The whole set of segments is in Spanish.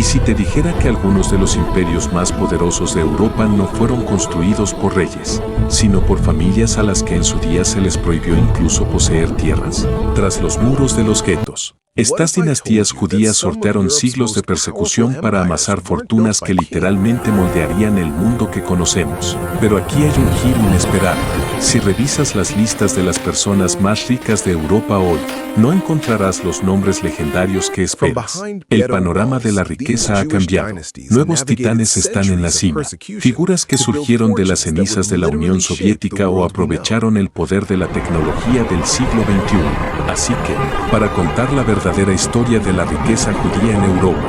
si te dijera que algunos de los imperios más poderosos de Europa no fueron construidos por reyes, sino por familias a las que en su día se les prohibió incluso poseer tierras, tras los muros de los guetos? Estas dinastías judías sortearon siglos de persecución para amasar fortunas que literalmente moldearían el mundo que conocemos. Pero aquí hay un giro inesperado. Si revisas las listas de las personas más ricas de Europa hoy, no encontrarás los nombres legendarios que esperas. El panorama de la riqueza ha cambiado. Nuevos titanes están en la cima. Figuras que surgieron de las cenizas de la Unión Soviética o aprovecharon el poder de la tecnología del siglo XXI. Así que, para contar la verdadera historia de la riqueza judía en Europa,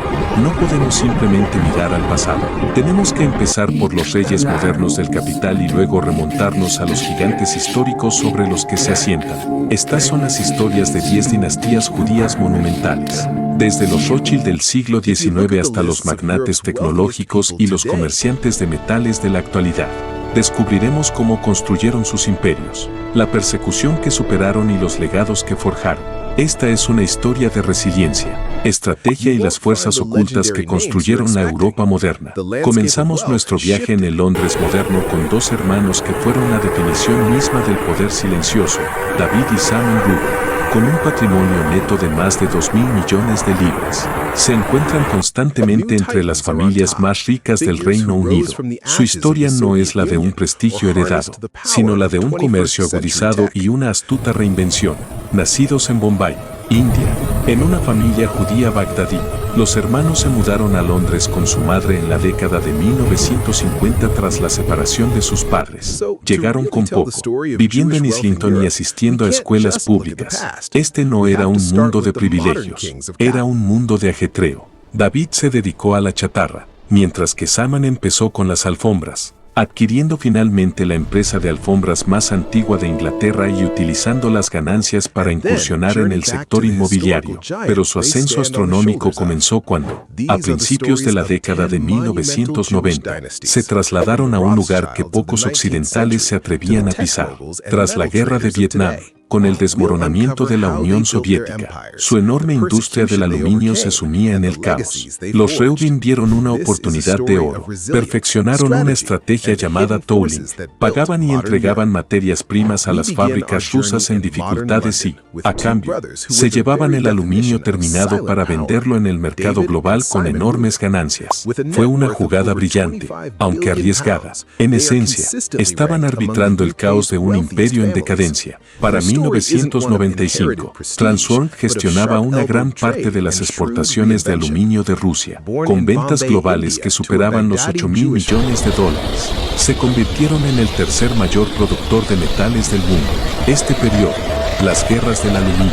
no podemos simplemente mirar al pasado. Tenemos que empezar por los reyes modernos del capital y luego remontarnos a los gigantes históricos sobre los que se asientan. Estas son las historias de 10 dinastías judías monumentales. Desde los Rothschild del siglo XIX hasta los magnates tecnológicos y los comerciantes de metales de la actualidad. Descubriremos cómo construyeron sus imperios, la persecución que superaron y los legados que forjaron. Esta es una historia de resiliencia, estrategia y las fuerzas ocultas que construyeron la Europa moderna. Comenzamos nuestro viaje en el Londres moderno con dos hermanos que fueron la definición misma del poder silencioso, David y Salomón Rubin. Con un patrimonio neto de más de 2.000 millones de libras, se encuentran constantemente entre las familias más ricas del Reino Unido. Su historia no es la de un prestigio heredado, sino la de un comercio agudizado y una astuta reinvención. Nacidos en Bombay, India, en una familia judía bagdadí, los hermanos se mudaron a Londres con su madre en la década de 1950 tras la separación de sus padres. Llegaron con poco, viviendo en Islington y asistiendo a escuelas públicas. Este no era un mundo de privilegios, era un mundo de ajetreo. David se dedicó a la chatarra, mientras que Salomón empezó con las alfombras, adquiriendo finalmente la empresa de alfombras más antigua de Inglaterra y utilizando las ganancias para incursionar en el sector inmobiliario. Pero su ascenso astronómico comenzó cuando, a principios de la década de 1990, se trasladaron a un lugar que pocos occidentales se atrevían a pisar. Tras la guerra de Vietnam, con el desmoronamiento de la Unión Soviética, su enorme industria del aluminio se sumía en el caos. Los Rubin vieron una oportunidad de oro. Perfeccionaron una estrategia llamada tolling. Pagaban y entregaban materias primas a las fábricas rusas en dificultades y, a cambio, se llevaban el aluminio terminado para venderlo en el mercado global con enormes ganancias. Fue una jugada brillante, aunque arriesgada. En esencia, estaban arbitrando el caos de un imperio en decadencia. Para 1995, Transworld gestionaba una gran parte de las exportaciones de aluminio de Rusia, con ventas globales que superaban los $8.000 millones. Se convirtieron en el tercer mayor productor de metales del mundo. Este periodo, las guerras del aluminio,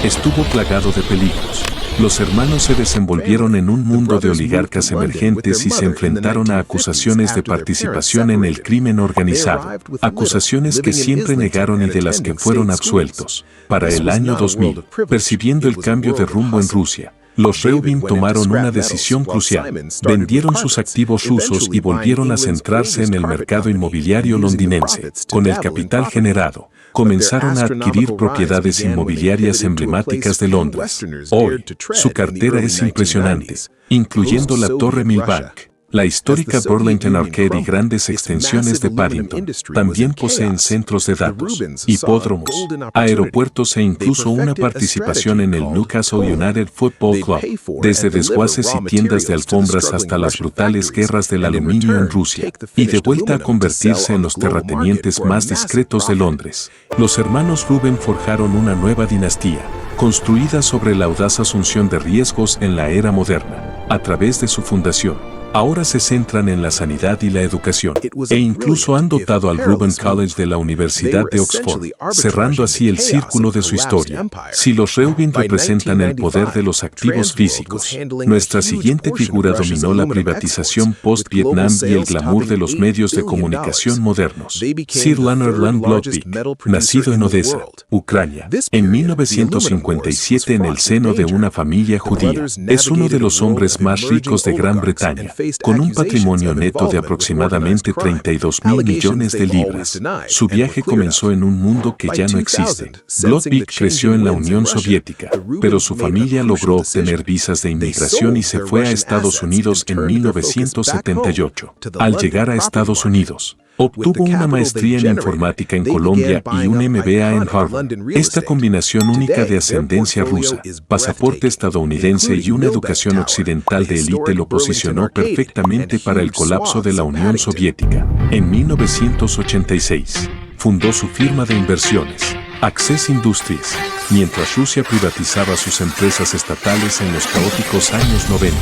estuvo plagado de peligros. Los hermanos se desenvolvieron en un mundo de oligarcas emergentes y se enfrentaron a acusaciones de participación en el crimen organizado, acusaciones que siempre negaron y de las que fueron absueltos. Para el año 2000, percibiendo el cambio de rumbo en Rusia, los Rubin tomaron una decisión crucial. Vendieron sus activos rusos y volvieron a centrarse en el mercado inmobiliario londinense. Con el capital generado, comenzaron a adquirir propiedades inmobiliarias emblemáticas de Londres. Hoy, su cartera es impresionante, incluyendo la Torre Millbank, la histórica Burlington Arcade y grandes extensiones de Paddington. También poseen centros de datos, hipódromos, aeropuertos e incluso una participación en el Newcastle United Football Club. Desde desguaces y tiendas de alfombras hasta las brutales guerras del aluminio en Rusia, y de vuelta a convertirse en los terratenientes más discretos de Londres. Los hermanos Rubin forjaron una nueva dinastía, construida sobre la audaz asunción de riesgos en la era moderna. A través de su fundación, ahora se centran en la sanidad y la educación, e incluso han dotado al Rubin College de la Universidad de Oxford, cerrando así el círculo de su historia. Si los Rubin representan el poder de los activos físicos, nuestra siguiente figura dominó la privatización post-Vietnam y el glamour de los medios de comunicación modernos. Sir Leonard Lund-Blodvik, nacido en Odessa, Ucrania, en 1957 en el seno de una familia judía, es uno de los hombres más ricos de Gran Bretaña. con un patrimonio neto de aproximadamente 32.000 millones de libras. Su viaje comenzó en un mundo que ya no existe. Bloodbeek creció en la Unión Soviética, pero su familia logró obtener visas de inmigración y se fue a Estados Unidos en 1978. Al llegar a Estados Unidos, obtuvo una maestría en informática en Colombia y un MBA en Harvard. Esta combinación única de ascendencia rusa, pasaporte estadounidense y una educación occidental de élite lo posicionó perfectamente para el colapso de la Unión Soviética. En 1986, fundó su firma de inversiones, Access Industries, mientras Rusia privatizaba sus empresas estatales en los caóticos años 90.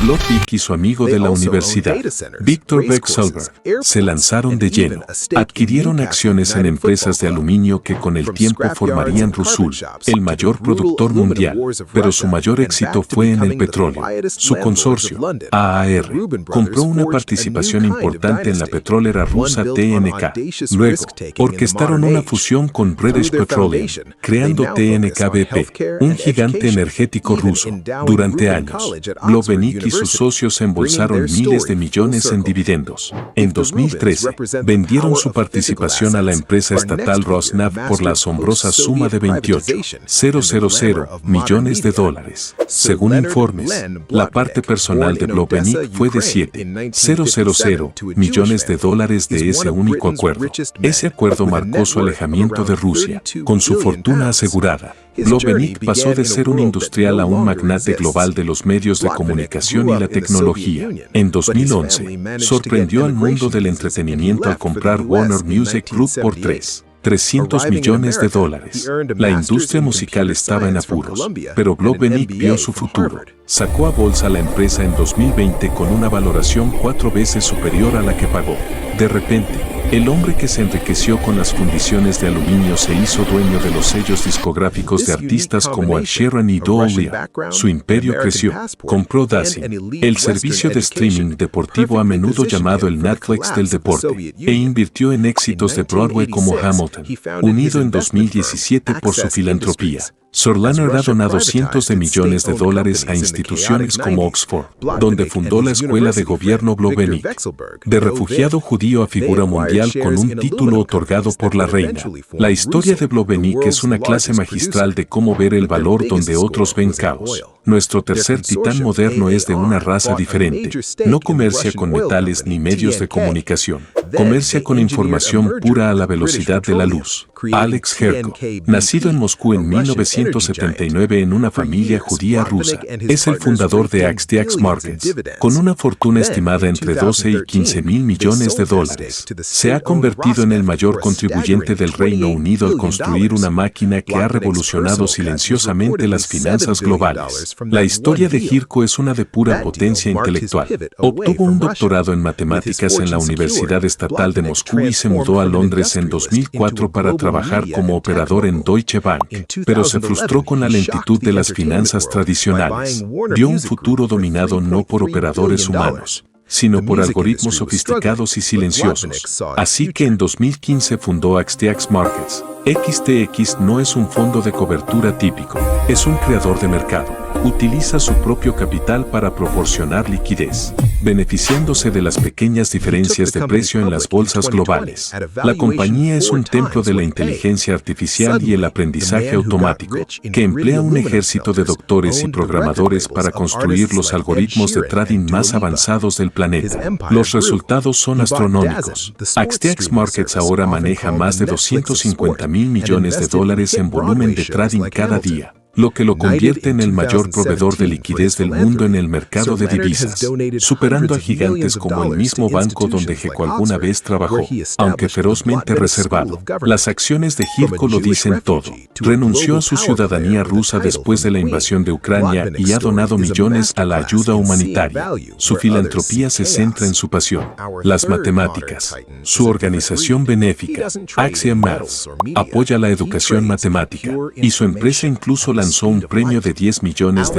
Bloodbeek y su amigo de la universidad, Viktor Vekselberg, se lanzaron de lleno. Adquirieron acciones en empresas de aluminio que con el tiempo formarían Rusul, el mayor productor mundial, pero su mayor éxito fue en el petróleo. Su consorcio, AAR, compró una participación importante en la petrolera rusa TNK. Luego, orquestaron una fusión con British Petroleum, creando TNK-BP, un gigante energético ruso. Durante años, Blobenik y sus socios embolsaron miles de millones en dividendos. En 2013, vendieron su participación a la empresa estatal Rosneft por la asombrosa suma de $28.000 millones. Según informes, la parte personal de Blobenik fue de $7.000 millones de ese único acuerdo. Ese acuerdo marcó su alejamiento de Rusia. Con su fortuna asegurada, Blobenik pasó de ser un industrial a un magnate global de los medios de comunicación y la tecnología. En 2011, sorprendió al mundo del entretenimiento al comprar Warner Music Group por $300 millones. La industria musical estaba en apuros, pero Blobenik vio su futuro. Sacó a bolsa la empresa en 2020 con una valoración 4 veces superior a la que pagó. De repente, el hombre que se enriqueció con las fundiciones de aluminio se hizo dueño de los sellos discográficos de artistas como Ed Sheeran y Dua Lipa. Su imperio creció. Compró DAZN, el servicio de streaming deportivo a menudo llamado el Netflix del deporte, e invirtió en éxitos de Broadway como Hamilton, unido en 2017 por su filantropía. Sorlano ha donado cientos de millones de dólares a instituciones como Oxford, donde fundó la escuela de gobierno Blobenik. De refugiado judío a figura mundial con un título otorgado por la reina. La historia de Blobenik es una clase magistral de cómo ver el valor donde otros ven caos. Nuestro tercer titán moderno es de una raza diferente. No comercia con metales ni medios de comunicación. Comercia con información pura a la velocidad de la luz. Alex Herko, nacido en Moscú en 1979 en una familia judía rusa, es el fundador de XTX Markets, con una fortuna estimada entre 12 y 15 mil millones de dólares. Se ha convertido en el mayor contribuyente del Reino Unido al construir una máquina que ha revolucionado silenciosamente las finanzas globales. La historia de Herko es una de pura potencia intelectual. Obtuvo un doctorado en matemáticas en la Universidad Estatal de Moscú y se mudó a Londres en 2004 para trabajar como operador en Deutsche Bank, pero se frustró con la lentitud de las finanzas tradicionales. Vio un futuro dominado no por operadores humanos, sino por algoritmos sofisticados y silenciosos. Así que en 2015 fundó XTX Markets. XTX no es un fondo de cobertura típico, es un creador de mercado. Utiliza su propio capital para proporcionar liquidez, beneficiándose de las pequeñas diferencias de precio en las bolsas globales. La compañía es un templo de la inteligencia artificial y el aprendizaje automático, que emplea un ejército de doctores y programadores para construir los algoritmos de trading más avanzados del planeta. Los resultados son astronómicos. XTX Markets ahora maneja más de 250.000 millones de dólares en volumen de trading cada día, lo que lo convierte en el mayor proveedor de liquidez del mundo en el mercado de divisas, superando a gigantes como el mismo banco donde Herko alguna vez trabajó, aunque ferozmente reservado. Las acciones de Herko lo dicen todo. Renunció a su ciudadanía rusa después de la invasión de Ucrania y ha donado millones a la ayuda humanitaria. Su filantropía se centra en su pasión, las matemáticas. Su organización benéfica, Axiom Maths, apoya la educación matemática, y su empresa incluso lanzó lanzó un premio de $10 millones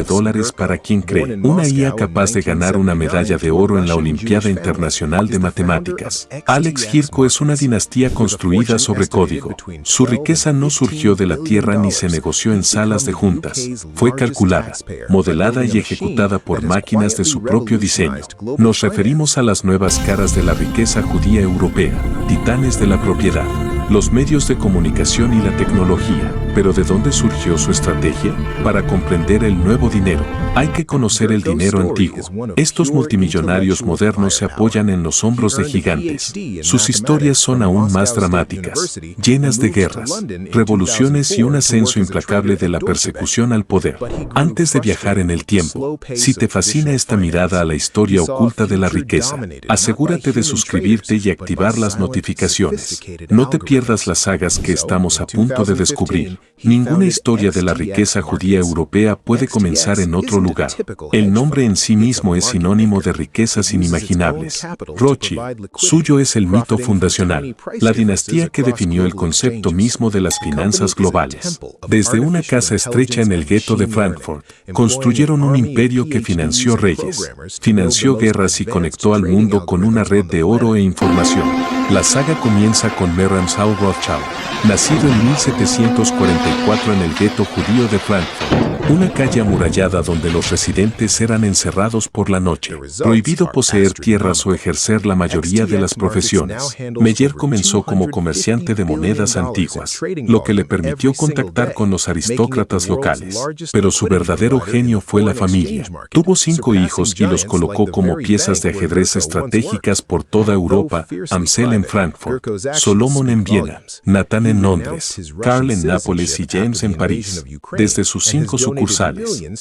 para quien cree una IA capaz de ganar una medalla de oro en la Olimpiada Internacional de Matemáticas. Alex Girko es una dinastía construida sobre código. Su riqueza no surgió de la tierra ni se negoció en salas de juntas. Fue calculada, modelada y ejecutada por máquinas de su propio diseño. Nos referimos a las nuevas caras de la riqueza judía europea, titanes de la propiedad, los medios de comunicación y la tecnología. ¿Pero de dónde surgió su estrategia? Para comprender el nuevo dinero, hay que conocer el dinero antiguo. Estos multimillonarios modernos se apoyan en los hombros de gigantes. Sus historias son aún más dramáticas, llenas de guerras, revoluciones y un ascenso implacable de la persecución al poder. Antes de viajar en el tiempo, si te fascina esta mirada a la historia oculta de la riqueza, asegúrate de suscribirte y activar las notificaciones. No te pierdas las sagas que estamos a punto de descubrir. Ninguna historia de la riqueza judía europea puede comenzar en otro lugar. El nombre en sí mismo es sinónimo de riquezas inimaginables. Rothschild, suyo es el mito fundacional, la dinastía que definió el concepto mismo de las finanzas globales. Desde una casa estrecha en el gueto de Frankfurt, construyeron un imperio que financió reyes, financió guerras y conectó al mundo con una red de oro e información. La saga comienza con Merram Saul Rothschild, nacido en 1744 en el gueto judío de Frankfurt, una calle amurallada donde los residentes eran encerrados por la noche, prohibido poseer tierras o ejercer la mayoría de las profesiones. Meyer comenzó como comerciante de monedas antiguas, lo que le permitió contactar con los aristócratas locales. Pero su verdadero genio fue la familia. Tuvo 5 hijos y los colocó como piezas de ajedrez estratégicas por toda Europa: Amsel en Frankfurt, Solomon en Viena, Nathan en Londres, Karl en Nápoles y James en París. Desde sus 5 sucursales,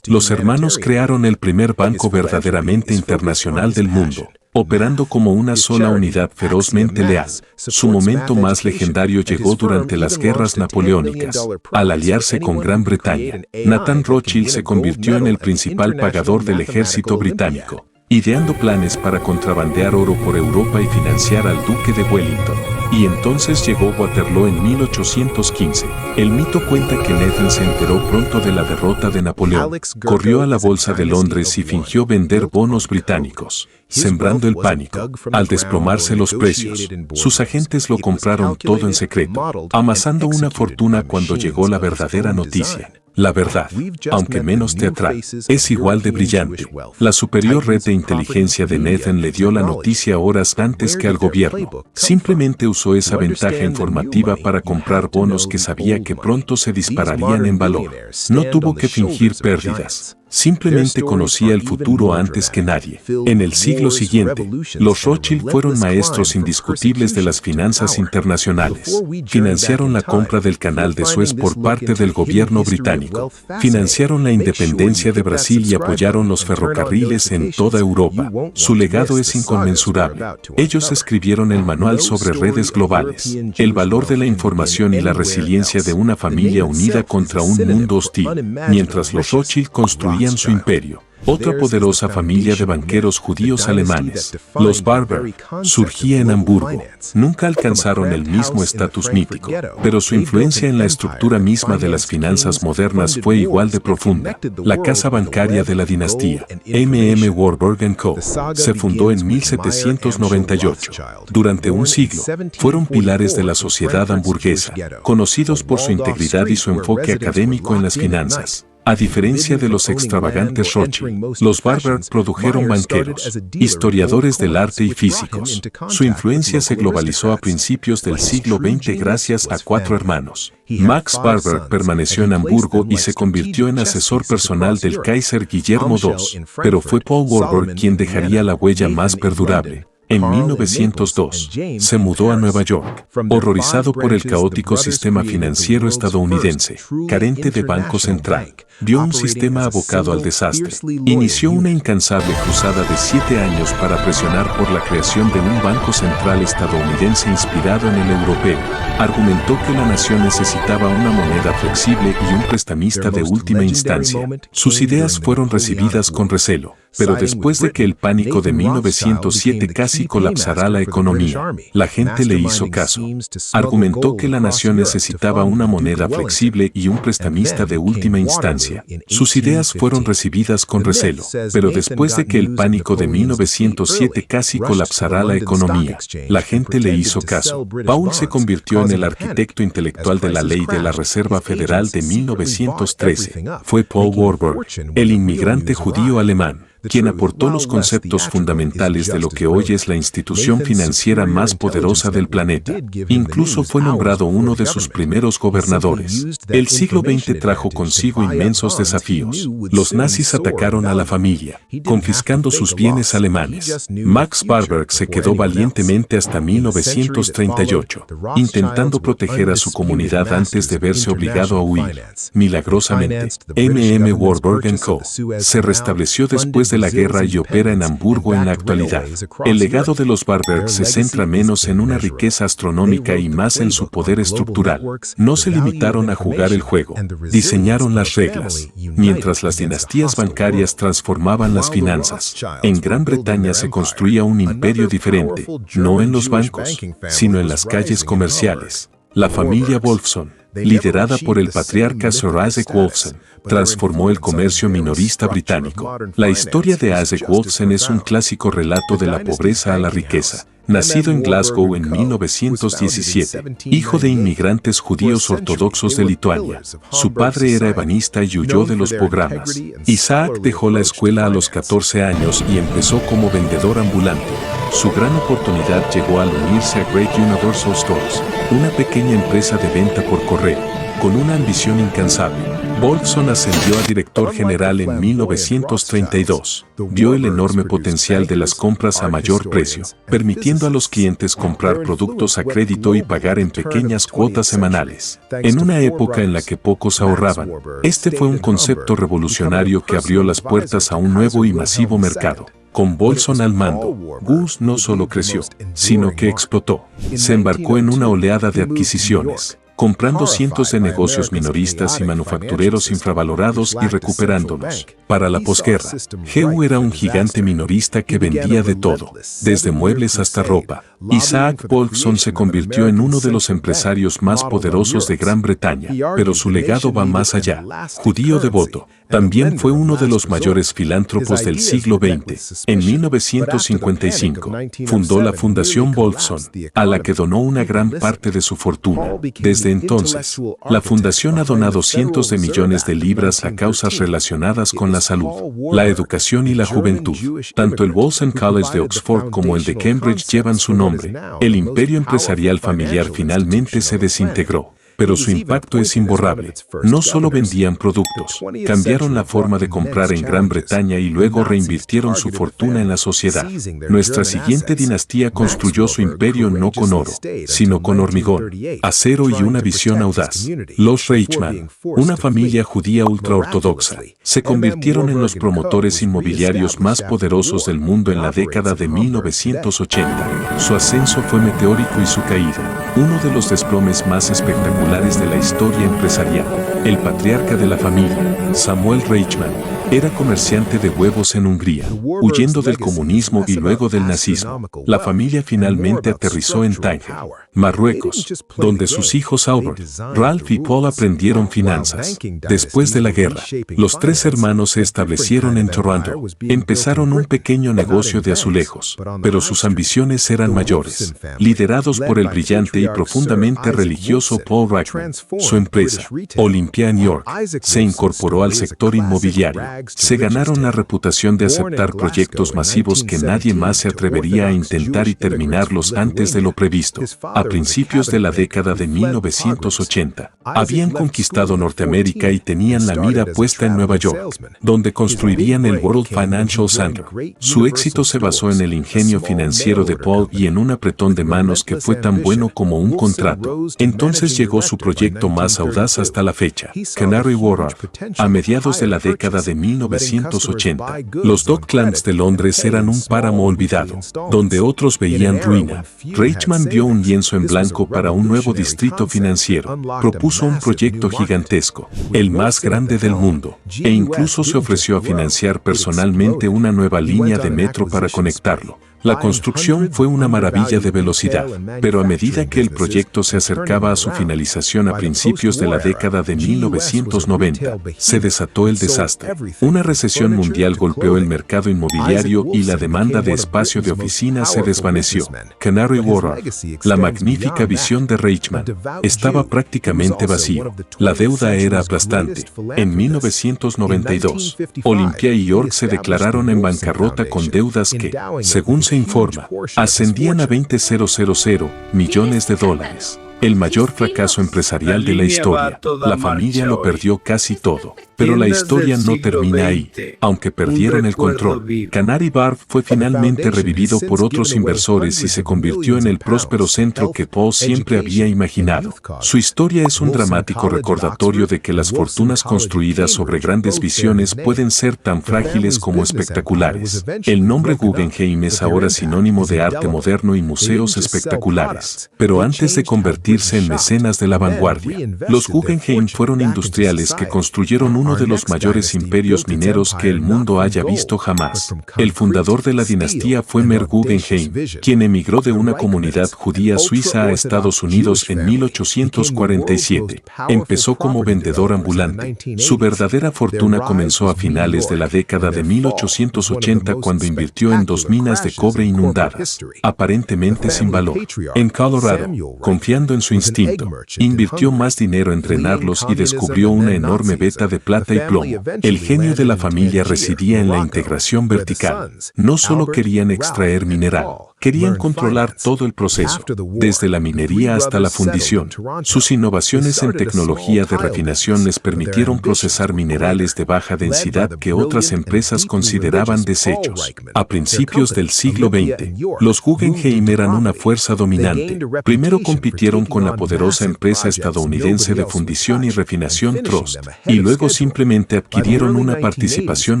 los hermanos crearon el primer banco verdaderamente internacional del mundo, operando como una sola unidad ferozmente leal. Su momento más legendario llegó durante las guerras napoleónicas. Al aliarse con Gran Bretaña, Nathan Rothschild se convirtió en el principal pagador del ejército británico, ideando planes para contrabandear oro por Europa y financiar al duque de Wellington. Y entonces llegó Waterloo en 1815. El mito cuenta que Nathan se enteró pronto de la derrota de Napoleón. Corrió a la bolsa de Londres y fingió vender bonos británicos, sembrando el pánico. Al desplomarse los precios, sus agentes lo compraron todo en secreto, amasando una fortuna cuando llegó la verdadera noticia. La verdad, aunque menos teatral, es igual de brillante. La superior red de inteligencia de Nathan le dio la noticia horas antes que al gobierno. Simplemente usó esa ventaja informativa para comprar bonos que sabía que pronto se dispararían en valor. No tuvo que fingir pérdidas. Simplemente conocía el futuro antes que nadie. En el siglo siguiente, los Rothschild fueron maestros indiscutibles de las finanzas internacionales. Financiaron la compra del Canal de Suez por parte del gobierno británico. Financiaron la independencia de Brasil y apoyaron los ferrocarriles en toda Europa. Su legado es inconmensurable. Ellos escribieron el manual sobre redes globales, el valor de la información y la resiliencia de una familia unida contra un mundo hostil. Mientras los Rothschild construían su imperio, otra poderosa familia de banqueros judíos alemanes, los Barber, surgía en Hamburgo. Nunca alcanzaron el mismo estatus mítico, pero su influencia en la estructura misma de las finanzas modernas fue igual de profunda. La casa bancaria de la dinastía, M.M. Warburg & Co., se fundó en 1798. Durante un siglo, fueron pilares de la sociedad hamburguesa, conocidos por su integridad y su enfoque académico en las finanzas. A diferencia de los extravagantes Rothschild, los Barber produjeron banqueros, historiadores del arte y físicos. Su influencia se globalizó a principios del siglo XX gracias a 4 hermanos. Max Barber permaneció en Hamburgo y se convirtió en asesor personal del Kaiser Guillermo II, pero fue Paul Warburg quien dejaría la huella más perdurable. En 1902, se mudó a Nueva York, horrorizado por el caótico sistema financiero estadounidense, carente de banco central. Vio un sistema abocado al desastre. Inició una incansable cruzada de 7 años para presionar por la creación de un banco central estadounidense inspirado en el europeo. Argumentó que la nación necesitaba una moneda flexible y un prestamista de última instancia. Sus ideas fueron recibidas con recelo. Pero después de que el pánico de 1907 casi colapsara la economía, la gente le hizo caso. Argumentó que la nación necesitaba una moneda flexible y un prestamista de última instancia. Sus ideas fueron recibidas con recelo, pero después de que el pánico de 1907 casi colapsara la economía, la gente le hizo caso. Paul se convirtió en el arquitecto intelectual de la Ley de la Reserva Federal de 1913. Fue Paul Warburg, el inmigrante judío alemán, quien aportó los conceptos fundamentales de lo que hoy es la institución financiera más poderosa del planeta. Incluso fue nombrado uno de sus primeros gobernadores. El siglo XX trajo consigo inmensos desafíos. Los nazis atacaron a la familia, confiscando sus bienes alemanes. Max Warburg se quedó valientemente hasta 1938, intentando proteger a su comunidad antes de verse obligado a huir. Milagrosamente, M.M. Warburg & Co. se restableció después de la guerra y opera en Hamburgo en la actualidad. El legado de los Warburg se centra menos en una riqueza astronómica y más en su poder estructural. No se limitaron a jugar el juego, diseñaron las reglas, mientras las dinastías bancarias transformaban las finanzas. En Gran Bretaña se construía un imperio diferente, no en los bancos, sino en las calles comerciales. La familia Wolfson, liderada por el patriarca Sir Isaac Wolfson, transformó el comercio minorista británico. La historia de Isaac Wolfson es un clásico relato de la pobreza a la riqueza. Nacido en Glasgow en 1917, hijo de inmigrantes judíos ortodoxos de Lituania, su padre era ebanista y huyó de los pogroms. Isaac dejó la escuela a los 14 años y empezó como vendedor ambulante. Su gran oportunidad llegó al unirse a Great Universal Stores, una pequeña empresa de venta por correo. Con una ambición incansable, Wolfson ascendió a director general en 1932. Vio el enorme potencial de las compras a mayor precio, permitiendo a los clientes comprar productos a crédito y pagar en pequeñas cuotas semanales. En una época en la que pocos ahorraban, este fue un concepto revolucionario que abrió las puertas a un nuevo y masivo mercado. Con Wolfson al mando, Goose no solo creció, sino que explotó. Se embarcó en una oleada de adquisiciones, comprando cientos de negocios minoristas y manufactureros infravalorados y recuperándolos. Para la posguerra, GU era un gigante minorista que vendía de todo, desde muebles hasta ropa. Isaac Wolfson se convirtió en uno de los empresarios más poderosos de Gran Bretaña, pero su legado va más allá. Judío devoto, también fue uno de los mayores filántropos del siglo XX. En 1955, fundó la Fundación Wolfson, a la que donó una gran parte de su fortuna. Desde entonces, la fundación ha donado cientos de millones de libras a causas relacionadas con la salud, la educación y la juventud. Tanto el Wolfson College de Oxford como el de Cambridge llevan su nombre. El imperio empresarial familiar finalmente se desintegró, pero su impacto es imborrable. No solo vendían productos, cambiaron la forma de comprar en Gran Bretaña y luego reinvirtieron su fortuna en la sociedad. Nuestra siguiente dinastía construyó su imperio no con oro, sino con hormigón, acero y una visión audaz. Los Reichmann, una familia judía ultraortodoxa, se convirtieron en los promotores inmobiliarios más poderosos del mundo en la década de 1980. Su ascenso fue meteórico y su caída, uno de los desplomes más espectaculares de la historia empresarial. El patriarca de la familia, Samuel Reichmann, era comerciante de huevos en Hungría, huyendo del comunismo y luego del nazismo. La familia finalmente aterrizó en Tánger, Marruecos, donde sus hijos Albert, Ralph y Paul aprendieron finanzas. Después de la guerra, los tres hermanos se establecieron en Toronto. Empezaron un pequeño negocio de azulejos, pero sus ambiciones eran mayores. Liderados por el brillante y profundamente religioso Paul Reichmann, su empresa, Olympia New York, se incorporó al sector inmobiliario. Se ganaron la reputación de aceptar proyectos masivos que nadie más se atrevería a intentar y terminarlos antes de lo previsto. A principios de la década de 1980, habían conquistado Norteamérica y tenían la mira puesta en Nueva York, donde construirían el World Financial Center. Su éxito se basó en el ingenio financiero de Paul y en un apretón de manos que fue tan bueno como un contrato. Entonces llegó su proyecto más audaz hasta la fecha. hija, Canary Wharf. A mediados de la década de 1980, los Docklands de Londres eran un páramo olvidado, donde otros veían ruina. Reichman vio un lienzo en blanco para un nuevo distrito financiero. Propuso un proyecto gigantesco, el más grande del mundo, e incluso se ofreció a financiar personalmente una nueva línea de metro para conectarlo. La construcción fue una maravilla de velocidad, pero a medida que el proyecto se acercaba a su finalización a principios de la década de 1990, se desató el desastre. Una recesión mundial golpeó el mercado inmobiliario y la demanda de espacio de oficinas se desvaneció. Canary Wharf, la magnífica visión de Reichman, estaba prácticamente vacío. La deuda era aplastante. En 1992, Olympia y York se declararon en bancarrota con deudas que, según se informa, ascendían a $20.000 millones. El mayor fracaso empresarial de la historia. La familia lo perdió casi todo. Pero la historia no termina ahí. Aunque perdieron el control, Canary Wharf fue finalmente revivido por otros inversores y se convirtió en el próspero centro que Paul siempre había imaginado. Su historia es un dramático recordatorio de que las fortunas construidas sobre grandes visiones pueden ser tan frágiles como espectaculares. El nombre Guggenheim es ahora sinónimo de arte moderno y museos espectaculares. Pero antes de convertirse en mecenas de la vanguardia, los Guggenheim fueron industriales que construyeron uno de los mayores imperios mineros que el mundo haya visto jamás. El fundador de la dinastía fue Mer Guggenheim, quien emigró de una comunidad judía suiza a Estados Unidos en 1847. Empezó como vendedor ambulante. Su verdadera fortuna comenzó a finales de la década de 1880 cuando invirtió en 2 minas de cobre inundadas, aparentemente sin valor. En Colorado, confiando en su instinto, invirtió más dinero en drenarlos y descubrió una enorme veta de plata y plomo. El genio de la familia residía en la integración vertical. No solo querían extraer mineral, querían controlar todo el proceso, desde la minería hasta la fundición. Sus innovaciones en tecnología de refinación les permitieron procesar minerales de baja densidad que otras empresas consideraban desechos. A principios del siglo XX, los Guggenheim eran una fuerza dominante. Primero compitieron con la poderosa empresa estadounidense de fundición y refinación Trust, y luego simplemente adquirieron una participación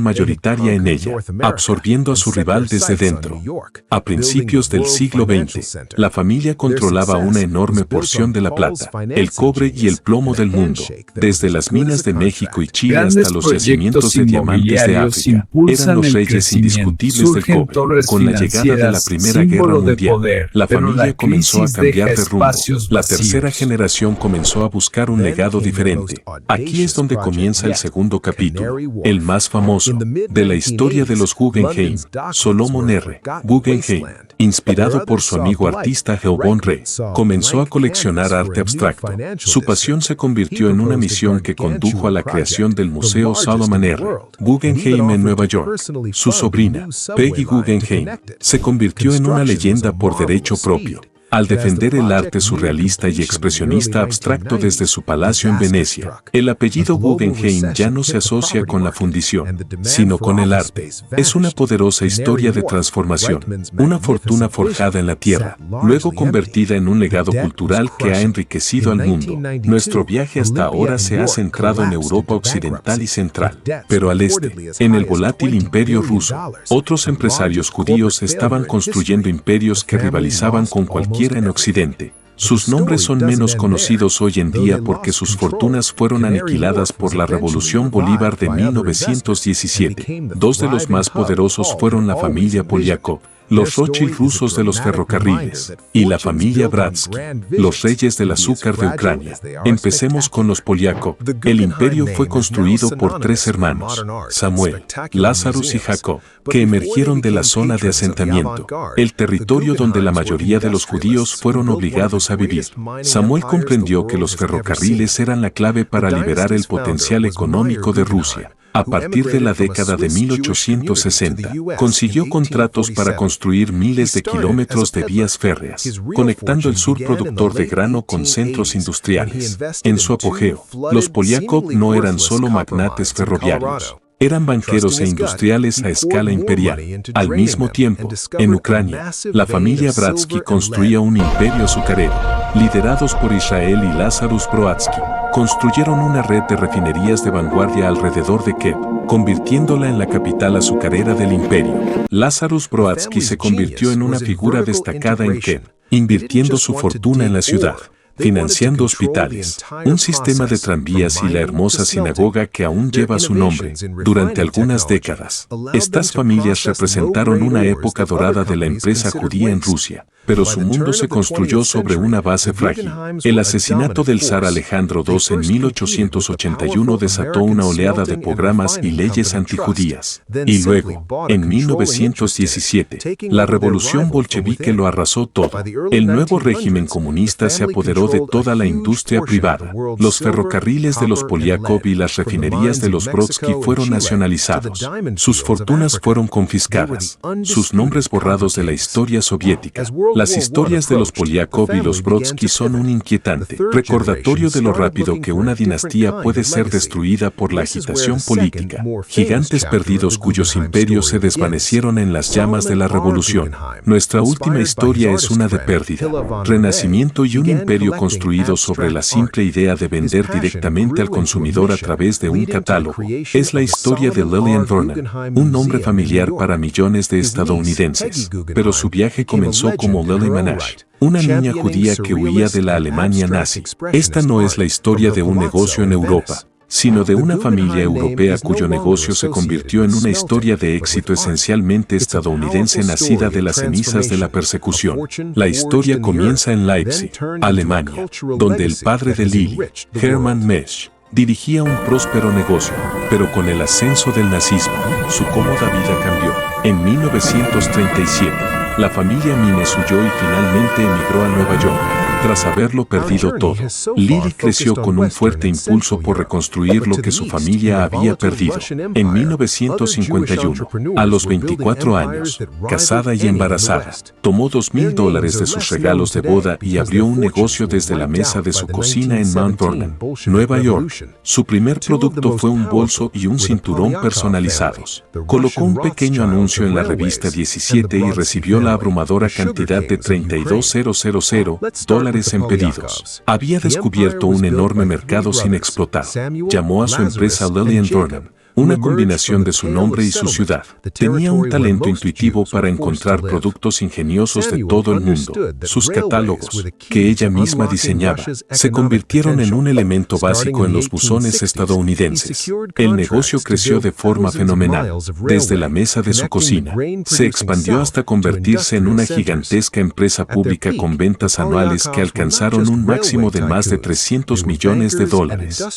mayoritaria en ella, absorbiendo a su rival desde dentro. A principios del siglo XX, la familia controlaba una enorme porción de la plata, el cobre y el plomo del mundo, desde las minas de México y Chile hasta los yacimientos de diamantes de África. Eran los reyes indiscutibles del cobre. Con la llegada de la Primera Guerra Mundial, la familia comenzó a cambiar de rumbo. La tercera generación comenzó a buscar un legado diferente. Aquí es donde comienza el segundo capítulo, el más famoso, de la historia de los Guggenheim. Solomon R. Guggenheim, inspirado por su amigo artista Geo von Reh, comenzó a coleccionar arte abstracto. Su pasión se convirtió en una misión que condujo a la creación del Museo Solomon R. Guggenheim en Nueva York. Su sobrina, Peggy Guggenheim, se convirtió en una leyenda por derecho propio, al defender el arte surrealista y expresionista abstracto desde su palacio en Venecia. El apellido Guggenheim ya no se asocia con la fundición, sino con el arte. Es una poderosa historia de transformación, una fortuna forjada en la tierra, luego convertida en un legado cultural que ha enriquecido al mundo. Nuestro viaje hasta ahora se ha centrado en Europa Occidental y Central, pero al este, en el volátil imperio ruso, otros empresarios judíos estaban construyendo imperios que rivalizaban con cualquier en Occidente. Sus nombres son menos conocidos hoy en día porque sus fortunas fueron aniquiladas por la Revolución Bolívar de 1917. Dos de los más poderosos fueron la familia Poliakov, los Rothschild rusos de los ferrocarriles, y la familia Bratsky, los reyes del azúcar de Ucrania. Empecemos con los Poliakov. El imperio fue construido por 3 hermanos, Samuel, Lazarus y Jacob, que emergieron de la zona de asentamiento, el territorio donde la mayoría de los judíos fueron obligados a vivir. Samuel comprendió que los ferrocarriles eran la clave para liberar el potencial económico de Rusia. A partir de la década de 1860, consiguió contratos para construir miles de kilómetros de vías férreas, conectando el sur productor de grano con centros industriales. En su apogeo, los Poliakov no eran solo magnates ferroviarios. Eran banqueros e industriales a escala imperial. Al mismo tiempo, en Ucrania, la familia Bratsky construía un imperio azucarero, liderados por Israel y Lazarus Brodsky, Construyeron una red de refinerías de vanguardia alrededor de Kiev, convirtiéndola en la capital azucarera del imperio. Lazarus Brodsky se convirtió en una figura destacada en Kiev, invirtiendo su fortuna en la ciudad, financiando hospitales, un sistema de tranvías y la hermosa sinagoga que aún lleva su nombre. Durante algunas décadas, estas familias representaron una época dorada de la empresa judía en Rusia, pero su mundo se construyó sobre una base frágil. El asesinato del zar Alejandro II en 1881 desató una oleada de programas y leyes antijudías. Y luego, en 1917, la revolución bolchevique lo arrasó todo. El nuevo régimen comunista se apoderó de toda la industria privada. Los ferrocarriles de los Poliakov y las refinerías de los Brodsky fueron nacionalizados. Sus fortunas fueron confiscadas. Sus nombres borrados de la historia soviética. Las historias de los Poliakov y los Brodsky son un inquietante recordatorio de lo rápido que una dinastía puede ser destruida por la agitación política. Gigantes perdidos cuyos imperios se desvanecieron en las llamas de la revolución. Nuestra última historia es una de pérdida, renacimiento y un imperio construido sobre la simple idea de vender directamente al consumidor a través de un catálogo. Es la historia de Lillian Vernon, un nombre familiar para millones de estadounidenses. Pero su viaje comenzó como Lily Manash, una niña judía que huía de la Alemania nazi. Esta no es la historia de un negocio en Europa, sino de una familia europea cuyo negocio se convirtió en una historia de éxito esencialmente estadounidense nacida de las cenizas de la persecución. La historia comienza en Leipzig, Alemania, donde el padre de Lily, Hermann Mesch, dirigía un próspero negocio, pero con el ascenso del nazismo, su cómoda vida cambió. En 1937, la familia Mines huyó y finalmente emigró a Nueva York. Tras haberlo perdido todo, Lily creció con un fuerte impulso por reconstruir lo que su familia había perdido. En 1951, a los 24 años, casada y embarazada, tomó $2,000 de sus regalos de boda y abrió un negocio desde la mesa de su cocina en Mount Vernon, Nueva York. Su primer producto fue un bolso y un cinturón personalizados. Colocó un pequeño anuncio en la revista 17 y recibió la abrumadora cantidad de $32,000 en pedidos. Había descubierto un enorme mercado sin explotar. Llamó a su empresa Lillian Vernon, una combinación de su nombre y su ciudad. Tenía un talento intuitivo para encontrar productos ingeniosos de todo el mundo. Sus catálogos, que ella misma diseñaba, se convirtieron en un elemento básico en los buzones estadounidenses. El negocio creció de forma fenomenal. Desde la mesa de su cocina, se expandió hasta convertirse en una gigantesca empresa pública con ventas anuales que alcanzaron un máximo de más de $300 millones.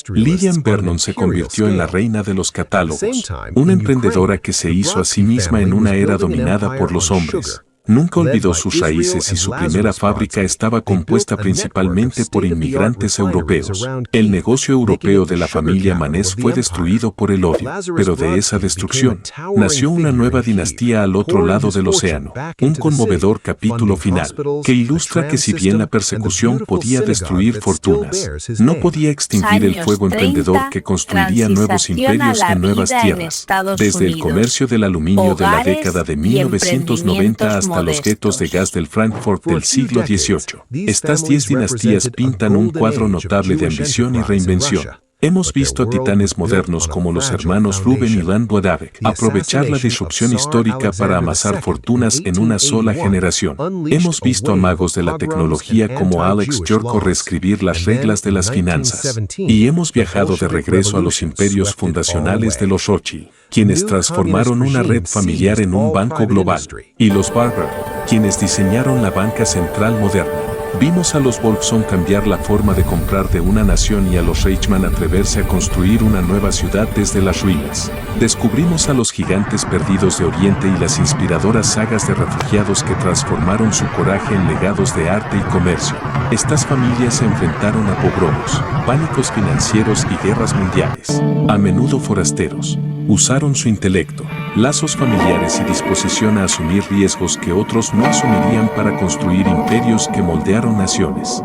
Lillian Vernon se convirtió en la reina de los catálogos, una emprendedora que se hizo a sí misma en una era dominada por los hombres. Nunca olvidó sus raíces y su primera fábrica estaba compuesta principalmente por inmigrantes europeos. El negocio europeo de la familia Maness fue destruido por el odio, pero de esa destrucción nació una nueva dinastía al otro lado del océano, un conmovedor capítulo final que ilustra que si bien la persecución podía destruir fortunas, no podía extinguir el fuego emprendedor que construiría nuevos imperios en nuevas tierras. Desde el comercio del aluminio de la década de 1990 hasta los guetos de gas del Frankfurt del siglo XVIII. Estas 10 dinastías pintan un cuadro notable de ambición y reinvención. Hemos visto a titanes modernos como los hermanos Reuben y Land Wladavec aprovechar la disrupción histórica para amasar fortunas en una sola generación. Hemos visto a magos de la tecnología como Alex Yorko reescribir las reglas de las finanzas. Y hemos viajado de regreso a los imperios fundacionales de los Rothschild, quienes transformaron una red familiar en un banco global, y los Barber, quienes diseñaron la banca central moderna. Vimos a los Wolfson cambiar la forma de comprar de una nación y a los Reichmann atreverse a construir una nueva ciudad desde las ruinas. Descubrimos a los gigantes perdidos de Oriente y las inspiradoras sagas de refugiados que transformaron su coraje en legados de arte y comercio. Estas familias se enfrentaron a pogromos, pánicos financieros y guerras mundiales. A menudo forasteros. Usaron su intelecto, lazos familiares y disposición a asumir riesgos que otros no asumirían para construir imperios que moldearon naciones.